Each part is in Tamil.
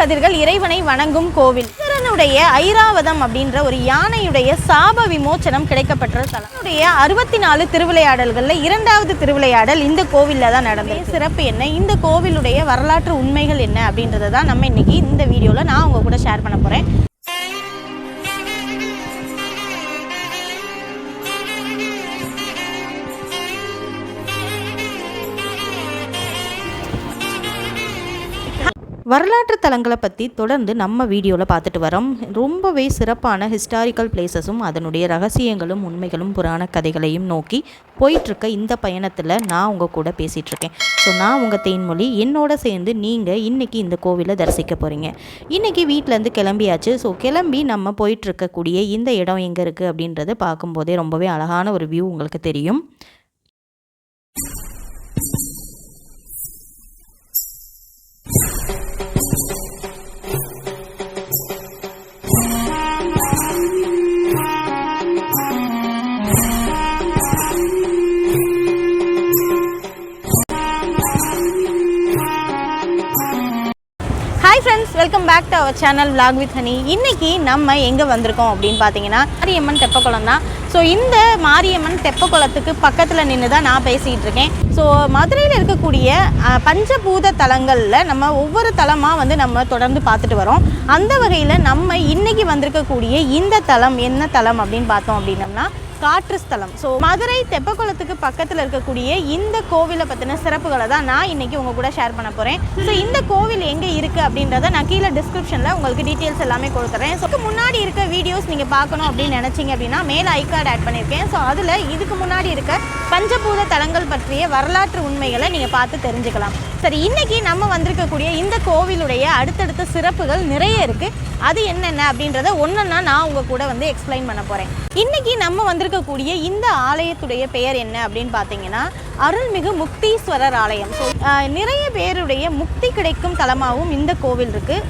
கதிர்கள் இறைவனை வணங்கும் கோவில். ஈஸ்வரனுடைய ஐராவதம் அப்படின்ற ஒரு யானையுடைய சாப விமோச்சனம் கிடைக்கப்பட்ட தலம். 64 திருவிளையாடல்கள்ல 2வது திருவிளையாடல் இந்த கோவில்ல தான் நடந்தது. சிறப்பு என்ன, இந்த கோவிலுடைய வரலாற்று உண்மைகள் என்ன அப்படின்றத தான் நம்ம இன்னைக்கு இந்த வீடியோல நான் உங்க கூட ஷேர் பண்ண போறேன். வரலாற்று தலங்களை பற்றி தொடர்ந்து நம்ம வீடியோவில் பார்த்துட்டு வரோம். ரொம்பவே சிறப்பான ஹிஸ்டாரிக்கல் பிளேசஸும் அதனுடைய ரகசியங்களும் உண்மைகளும் புராண கதைகளையும் நோக்கி போயிட்டுருக்க இந்த பயணத்தில் நான் உங்கள் கூட பேசிகிட்ருக்கேன். ஸோ நான் உங்கள் தேன்மொழி, என்னோட சேர்ந்து நீங்கள் இன்றைக்கி இந்த கோவிலை தரிசிக்க போகிறீங்க. இன்றைக்கி வீட்டிலேருந்து கிளம்பியாச்சு. ஸோ கிளம்பி நம்ம போயிட்டுருக்கக்கூடிய இந்த இடம் எங்கே இருக்குது அப்படின்றத பார்க்கும்போதே ரொம்பவே அழகான ஒரு வியூ உங்களுக்கு தெரியும். Hi friends, welcome back to our channel Vlog with Honey. இன்றைக்கி நம்ம எங்கே வந்திருக்கோம் அப்படின்னு பார்த்தீங்கன்னா மாரியம்மன் தெப்பக்குளம் தான். ஸோ இந்த மாரியம்மன் தெப்பக்குளத்துக்கு பக்கத்தில் நின்று தான் நான் பேசிகிட்டு இருக்கேன். ஸோ மதுரையில் இருக்கக்கூடிய பஞ்சபூத தலங்களில் நம்ம ஒவ்வொரு தலமாக வந்து நம்ம தொடர்ந்து பார்த்துட்டு வரோம். அந்த வகையில் நம்ம இன்றைக்கி வந்திருக்கக்கூடிய இந்த தலம் என்ன தலம் அப்படின்னு பார்த்தோம் அப்படின்னம்னா காற்று ஸ்தலம். ஸோ மதுரை தெப்பக்குளத்துக்கு பக்கத்தில் இருக்கக்கூடிய இந்த கோவிலை பற்றின சிறப்புகளை தான் நான் இன்றைக்கி உங்கள் கூட ஷேர் பண்ண போகிறேன். ஸோ இந்த கோவில் எங்கே இருக்குது அப்படின்றத நான் கீழே டிஸ்கிரிப்ஷனில் உங்களுக்கு டீட்டெயில்ஸ் எல்லாமே கொடுக்குறேன். ஸோ முன்னாடி இருக்க வீடியோஸ் நீங்கள் பார்க்கணும் அப்படின்னு நினச்சிங்க அப்படின்னா மேலே ஐகார்டு ஆட் பண்ணியிருக்கேன். ஸோ அதில் இதுக்கு முன்னாடி இருக்க பஞ்சபூத தலங்கள் பற்றிய வரலாற்று உண்மைகளை நீங்கள் பார்த்து தெரிஞ்சுக்கலாம். சரி, இன்றைக்கி நம்ம வந்திருக்கக்கூடிய இந்த கோவிலுடைய அடுத்தடுத்த சிறப்புகள் நிறைய இருக்குது. அது என்னென்ன அப்படின்றத ஒன்றொன்னா நான் உங்கள் கூட வந்து எக்ஸ்பிளைன் பண்ண போகிறேன். இன்றைக்கி நம்ம வந்திருக்கக்கூடிய இந்த ஆலயத்துடைய பெயர் என்ன அப்படின்னு பார்த்தீங்கன்னா அருள்மிகு முக்தீஸ்வரர் ஆலயம். ஸோ நிறைய பேருடைய முக்தி கிடைக்கும் தலமாகவும் இந்த கோவில் இருக்குது.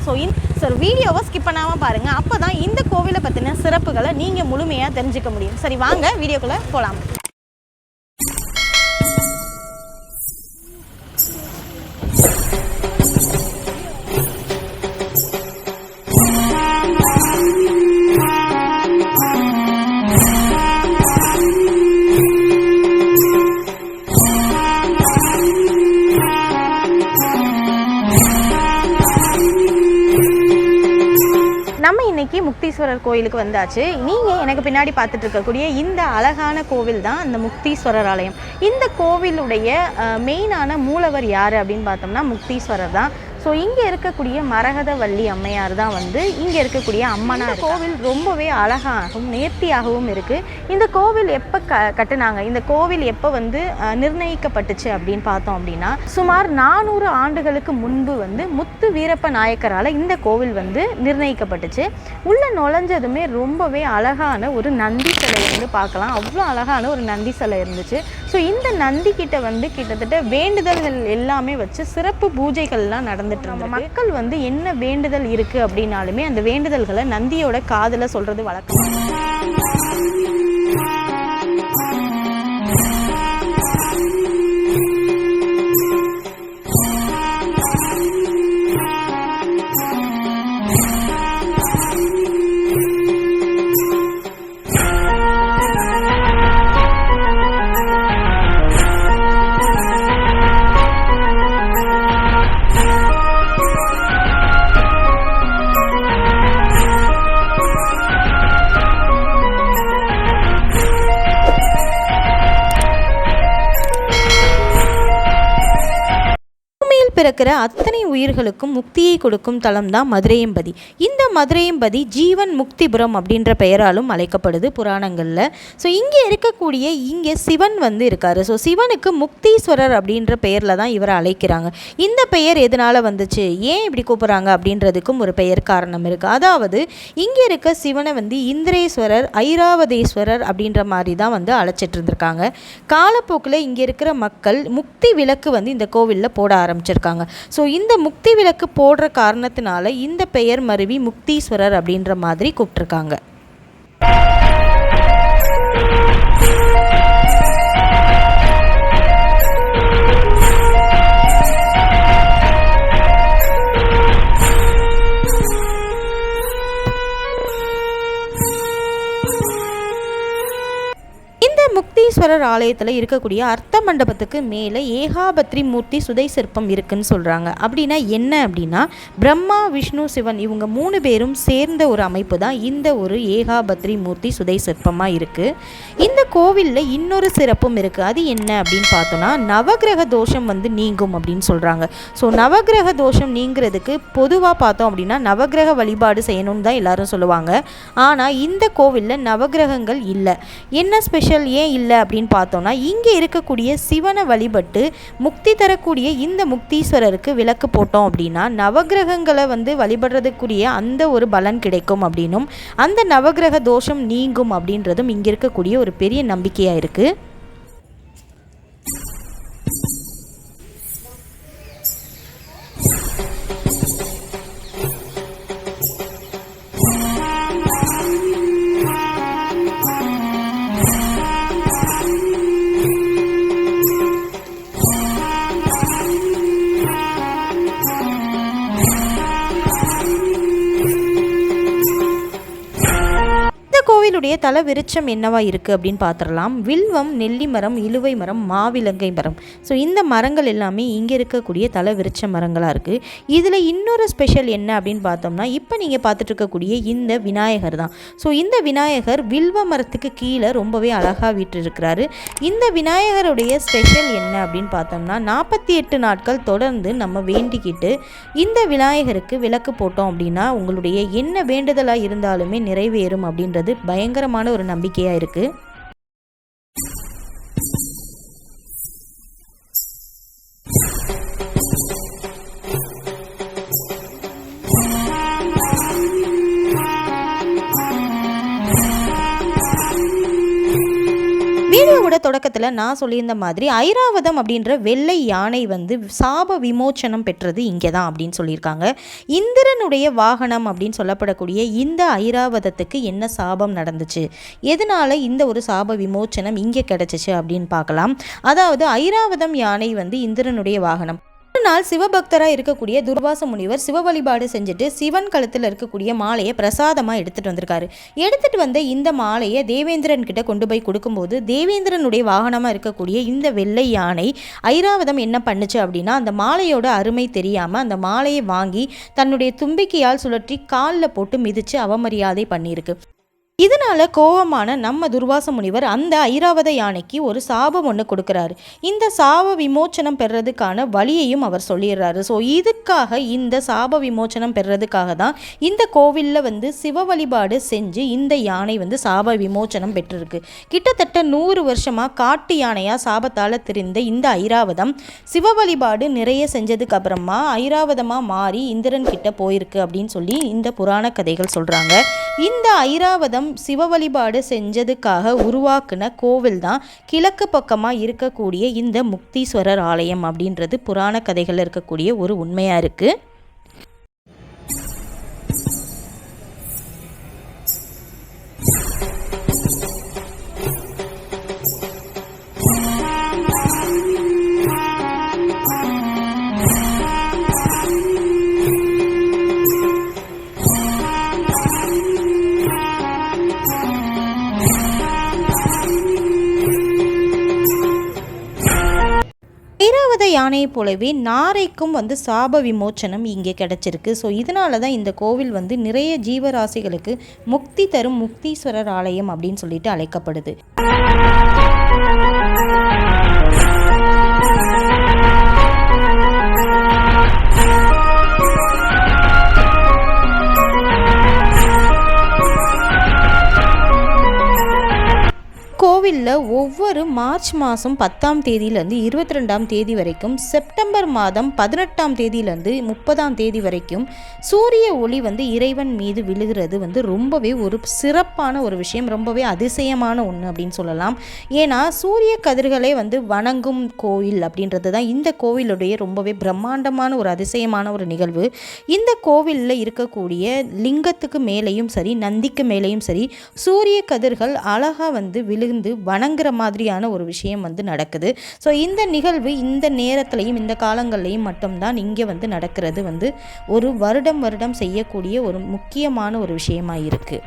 ஸோ வீடியோவை ஸ்கிப் பண்ணாமல் பாருங்கள். அப்போ தான் இந்த கோவிலை பற்றின சிறப்புகளை நீங்கள் முழுமையாக தெரிஞ்சுக்க முடியும். சரி, வாங்க வீடியோக்குள்ளே போகலாம். நம்ம இன்னைக்கு முக்தீஸ்வரர் கோயிலுக்கு வந்தாச்சு. நீங்கள் எனக்கு பின்னாடி பார்த்துட்டு இருக்கக்கூடிய இந்த அழகான கோவில் தான் அந்த முக்தீஸ்வரர் ஆலயம். இந்த கோவிலுடைய மெயினான மூலவர் யார் அப்படின்னு பார்த்தோம்னா முக்தீஸ்வரர் தான். ஸோ இங்கே இருக்கக்கூடிய மரகதவள்ளி அம்மையார் தான் வந்து இங்கே இருக்கக்கூடிய அம்மனார். கோவில் ரொம்பவே அழகாகவும் நேர்த்தியாகவும் இருக்குது. இந்த கோவில் எப்போ கட்டுனாங்க, இந்த கோவில் எப்போ வந்து நிர்ணயிக்கப்பட்டுச்சு அப்படின்னு பார்த்தோம் அப்படின்னா சுமார் 400 ஆண்டுகளுக்கு முன்பு வந்து முத்து வீரப்ப நாயக்கரால் இந்த கோவில் வந்து நிர்ணயிக்கப்பட்டுச்சு. உள்ளே நுழைஞ்சதுமே ரொம்பவே அழகான ஒரு நந்தி சிலை வந்து பார்க்கலாம். அவ்வளோ அழகான ஒரு நந்தி சிலை இருந்துச்சு. ஸோ இந்த நந்தி கிட்ட வந்து கிட்டத்தட்ட வேண்டுதல்கள் எல்லாமே வச்சு சிறப்பு பூஜைகள்லாம் நடந்துட்டு இருந்தது. மக்கள் வந்து என்ன வேண்டுதல் இருக்கு அப்படின்னாலுமே அந்த வேண்டுதல்களை நந்தியோட காதுல சொல்றது வழக்கம். பிறக்கிற அத்தனை உயிர்களுக்கும் முக்தியை கொடுக்கும் தலம் தான் மதுரையம்பதி. இந்த மதுரையம்பதி ஜீவன் முக்திபுரம் அப்படின்ற பெயராலும் அழைக்கப்படுது புராணங்களில். ஸோ இங்கே இருக்கக்கூடிய இங்கே சிவன் வந்து இருக்கார். ஸோ சிவனுக்கு முக்தீஸ்வரர் அப்படின்ற பெயரில் தான் இவரை அழைக்கிறாங்க. இந்த பெயர் எதனால் வந்துச்சு, ஏன் இப்படி கூப்பிட்றாங்க அப்படின்றதுக்கும் ஒரு பெயர் காரணம் இருக்குது. அதாவது இங்கே இருக்க சிவனை வந்து இந்திரேஸ்வரர், ஐராவதேஸ்வரர் அப்படின்ற மாதிரி தான் வந்து அழைச்சிட்டு இருந்திருக்காங்க. காலப்போக்கில் இங்கே இருக்கிற மக்கள் முக்தி விளக்கு வந்து இந்த கோவிலில் போட ஆரம்பிச்சிருக்காங்க. ஸோ இந்த முக்தி விளக்கு போடுற காரணத்தினால இந்த பெயர் மருவி முக்தீஸ்வரர் அப்படின்ற மாதிரி கூப்பிட்டுருக்காங்க. முக்தீஸ்வரர் ஆலயத்தில் இருக்கக்கூடிய அர்த்த மண்டபத்துக்கு மேலே ஏகாபத்ரி மூர்த்தி சுதை சிற்பம் இருக்குன்னு சொல்கிறாங்க. அப்படின்னா என்ன அப்படின்னா, பிரம்மா விஷ்ணு சிவன் இவங்க 3 பேரும் சேர்ந்த ஒரு அமைப்பு தான் இந்த ஒரு ஏகாபத்ரி மூர்த்தி சுதை சிற்பமாக இருக்குது. இந்த கோவிலில் இன்னொரு சிறப்பும் இருக்குது. அது என்ன அப்படின்னு பார்த்தோன்னா, நவகிரக தோஷம் நீங்கும் அப்படின்னு சொல்கிறாங்க. ஸோ நவகிரக தோஷம் நீங்கிறதுக்கு பொதுவாக பார்த்தோம் அப்படின்னா நவகிரக வழிபாடு செய்யணும்னு தான் எல்லாரும் சொல்லுவாங்க. ஆனால் இந்த கோவிலில் நவகிரகங்கள் இல்லை. என்ன ஸ்பெஷல், ஏன் இல்லை அப்படின்னு பார்த்தோன்னா, இங்கே இருக்கக்கூடிய சிவனை வழிபட்டு முக்தி தரக்கூடிய இந்த முக்தீஸ்வரருக்கு விளக்கு போட்டோம் அப்படின்னா நவகிரகங்களை வழிபடுறதுக்குரிய அந்த ஒரு பலன் கிடைக்கும் அப்படின்னும், அந்த நவகிரக தோஷம் நீங்கும் அப்படின்றதும் இங்கே இருக்கக்கூடிய ஒரு பெரிய நம்பிக்கையாக இருக்குது. கோவிலுடைய தல விருட்சம் என்னவா இருக்குது அப்படின்னு பார்த்துடலாம். வில்வம், நெல்லி மரம், இலுவை மரம், மாவிலங்கை மரம். ஸோ இந்த மரங்கள் எல்லாமே இங்கே இருக்கக்கூடிய தல விருட்ச மரங்களாக இருக்குது. இதில் இன்னொரு ஸ்பெஷல் என்ன அப்படின்னு பார்த்தோம்னா, இப்போ நீங்கள் பார்த்துட்டு இருக்கக்கூடிய இந்த விநாயகர் தான். ஸோ இந்த விநாயகர் வில்வ மரத்துக்கு கீழே ரொம்பவே அழகாக வீற்றிருக்கிறாரு. இந்த விநாயகருடைய ஸ்பெஷல் என்ன அப்படின்னு பார்த்தோம்னா, 48 நாட்கள் தொடர்ந்து நம்ம வேண்டிக்கிட்டு இந்த விநாயகருக்கு விளக்கு போட்டோம் அப்படின்னா உங்களுடைய என்ன வேண்டுதலாக இருந்தாலுமே நிறைவேறும் அப்படின்றது பயங்கரமான ஒரு நம்பிக்கையா இருக்கு. வீடியோவோட தொடக்கத்தில் நான் சொல்லியிருந்த மாதிரி ஐராவதம் அப்படின்ற வெள்ளை யானை சாப விமோச்சனம் பெற்றது இங்கே தான் அப்படின்னு சொல்லியிருக்காங்க. இந்திரனுடைய வாகனம் அப்படின்னு சொல்லப்படக்கூடிய இந்த ஐராவதத்துக்கு என்ன சாபம் நடந்துச்சு, எதனால இந்த ஒரு சாப விமோச்சனம் இங்கே கிடைச்சிச்சு அப்படின்னு பார்க்கலாம். அதாவது ஐராவதம் யானை இந்திரனுடைய வாகனம். ஒரு நாள் சிவபக்தராக இருக்கக்கூடிய துர்வாச முனிவர் சிவ வழிபாடு செஞ்சுட்டு சிவன் கழுத்தில் இருக்கக்கூடிய மாலையை பிரசாதமாக எடுத்துகிட்டு வந்திருக்காரு. எடுத்துகிட்டு வந்த இந்த மாலையை தேவேந்திரன் கிட்ட கொண்டு போய் கொடுக்கும்போது தேவேந்திரனுடைய வாகனமாக இருக்கக்கூடிய இந்த வெள்ளை யானை ஐராவதம் என்ன பண்ணுச்சு அப்படின்னா, அந்த மாலையோட அருமை தெரியாமல் அந்த மாலையை வாங்கி தன்னுடைய தும்பிக்கையால் சுழற்றி காலில் போட்டு மிதித்து அவமரியாதை பண்ணியிருக்கு. இதனால் கோபமான நம்ம துர்வாச முனிவர் அந்த ஐராவத யானைக்கு ஒரு சாபம் ஒன்று கொடுக்குறாரு. இந்த சாப விமோச்சனம் பெறதுக்கான வழியையும் அவர் சொல்லிடுறாரு. ஸோ இதுக்காக இந்த சாப விமோச்சனம் பெறதுக்காக தான் இந்த கோவிலில் சிவ வழிபாடு செஞ்சு இந்த யானை சாப விமோச்சனம் பெற்றிருக்கு. கிட்டத்தட்ட 100 வருஷமாக காட்டு யானையாக சாபத்தால் திரிந்த இந்த ஐராவதம் சிவ வழிபாடு நிறைய செஞ்சதுக்கு அப்புறமா ஐராவதமாக மாறி இந்திரன் கிட்ட போயிருக்கு அப்படின்னு சொல்லி இந்த புராண கதைகள் சொல்கிறாங்க. இந்த ஐராவதம் சிவ வழிபாடு செஞ்சதுக்காக உருவாக்குன கோவில் தான் கிழக்கு பக்கமாக இருக்கக்கூடிய இந்த முக்தீஸ்வரர் ஆலயம் அப்படின்றது புராண கதைகளில் இருக்கக்கூடிய ஒரு உண்மையாக இருக்குது. ஐராவத யானையை போலவே நாரைக்கும் சாப விமோச்சனம் இங்கே கிடைச்சிருக்கு. ஸோ இதனால தான் இந்த கோவில் நிறைய ஜீவராசிகளுக்கு முக்தி தரும் முக்தீஸ்வரர் ஆலயம் அப்படின்னு சொல்லிட்டு அழைக்கப்படுது. கோவிலில் ஒவ்வொரு மார்ச் மாதம் 10ஆம் தேதியிலேருந்து 22ஆம் தேதி வரைக்கும், செப்டம்பர் மாதம் 18ஆம் தேதியிலேருந்து 30ஆம் தேதி வரைக்கும் சூரிய ஒளி இறைவன் மீது விழுகிறது ரொம்பவே ஒரு சிறப்பான ஒரு விஷயம், ரொம்பவே அதிசயமான ஒன்று அப்படின்னு சொல்லலாம். ஏன்னா சூரிய கதிர்களை வணங்கும் கோவில் அப்படின்றது தான் இந்த கோவிலுடைய ரொம்பவே பிரம்மாண்டமான ஒரு அதிசயமான ஒரு நிகழ்வு. இந்த கோவிலில் இருக்கக்கூடிய லிங்கத்துக்கு மேலேயும் சரி, நந்திக்கு மேலேயும் சரி, சூரிய கதிர்கள் அழகாக விழுந்து வணங்குற மாதிரியான ஒரு விஷயம் நடக்குது. ஸோ இந்த நிகழ்வு இந்த நேரத்திலையும் இந்த காலங்கள்லையும் மட்டும்தான் இங்கே நடக்கிறது ஒரு வருடம் செய்யக்கூடிய ஒரு முக்கியமான ஒரு விஷயமாக இருக்குது.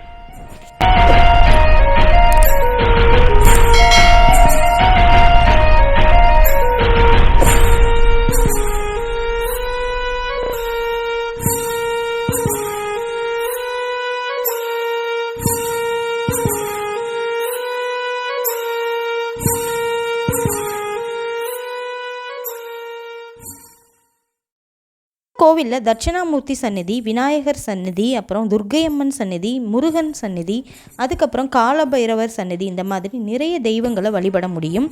கோவிலில் தட்சிணாமூர்த்தி சந்நிதி, விநாயகர் சந்நிதி, அப்புறம் துர்க்கையம்மன் சந்நிதி, முருகன் சந்நிதி, அதுக்கப்புறம் காலபைரவர் சந்நிதி, இந்த மாதிரி நிறைய தெய்வங்களை வழிபட முடியும்.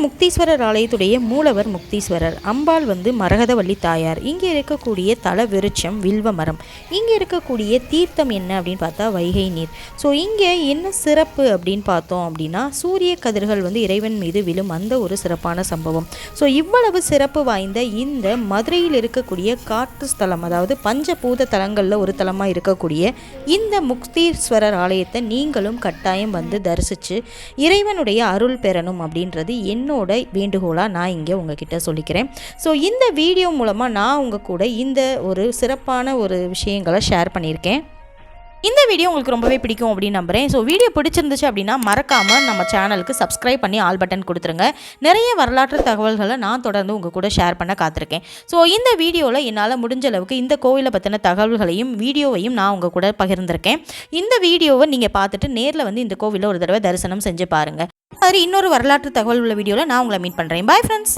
முக்தீஸ்வரர் ஆலயத்துடைய மூலவர் முக்தீஸ்வரர், அம்பாள் மரகதவள்ளி தாயார். இங்கே இருக்கக்கூடிய தல விருட்சம் வில்வ மரம். இங்கே இருக்கக்கூடிய தீர்த்தம் என்ன அப்படின்னு பார்த்தா வைகை நீர். ஸோ இங்கே என்ன சிறப்பு அப்படின்னு பார்த்தோம் அப்படின்னா, சூரிய கதிர்கள் இறைவன் மீது விழும் அந்த ஒரு சிறப்பான சம்பவம். ஸோ இவ்வளவு சிறப்பு வாய்ந்த இந்த மதுரையில் இருக்கக்கூடிய காட்டு ஸ்தலம், அதாவது பஞ்சபூத தலங்களில் ஒரு தலமாக இருக்கக்கூடிய இந்த முக்தீஸ்வரர் ஆலயத்தை நீங்களும் கட்டாயம் தரிசித்து இறைவனுடைய அருள் பெறணும் அப்படின்றது என்னோட வேண்டுகோளாக நான் இங்கே உங்ககிட்ட சொல்லிக்கிறேன். ஸோ இந்த வீடியோ மூலமாக நான் உங்கள் கூட இந்த ஒரு சிறப்பான ஒரு விஷயங்களை ஷேர் பண்ணியிருக்கேன். இந்த வீடியோ உங்களுக்கு ரொம்பவே பிடிக்கும் அப்படின்னு நம்புகிறேன். ஸோ வீடியோ பிடிச்சிருந்துச்சு அப்படின்னா மறக்காமல் நம்ம சேனலுக்கு சப்ஸ்கிரைப் பண்ணி ஆல் பட்டன் கொடுத்துருங்க. நிறைய வரலாற்று தகவல்களை நான் தொடர்ந்து உங்கள் கூட ஷேர் பண்ண காத்திருக்கேன். ஸோ இந்த வீடியோவில் என்னால் முடிஞ்ச அளவுக்கு இந்த கோவிலை பற்றின தகவல்களையும் வீடியோவையும் நான் உங்கள் கூட பகிர்ந்திருக்கேன். இந்த வீடியோவை நீங்கள் பார்த்துட்டு நேரில் இந்த கோவிலில் ஒரு தடவை தரிசனம் செஞ்சு பாருங்கள். அது இன்னொரு வரலாற்று தகவல் உள்ள வீடியோவில் நான் உங்களை மீட் பண்ணுறேன். Bye friends.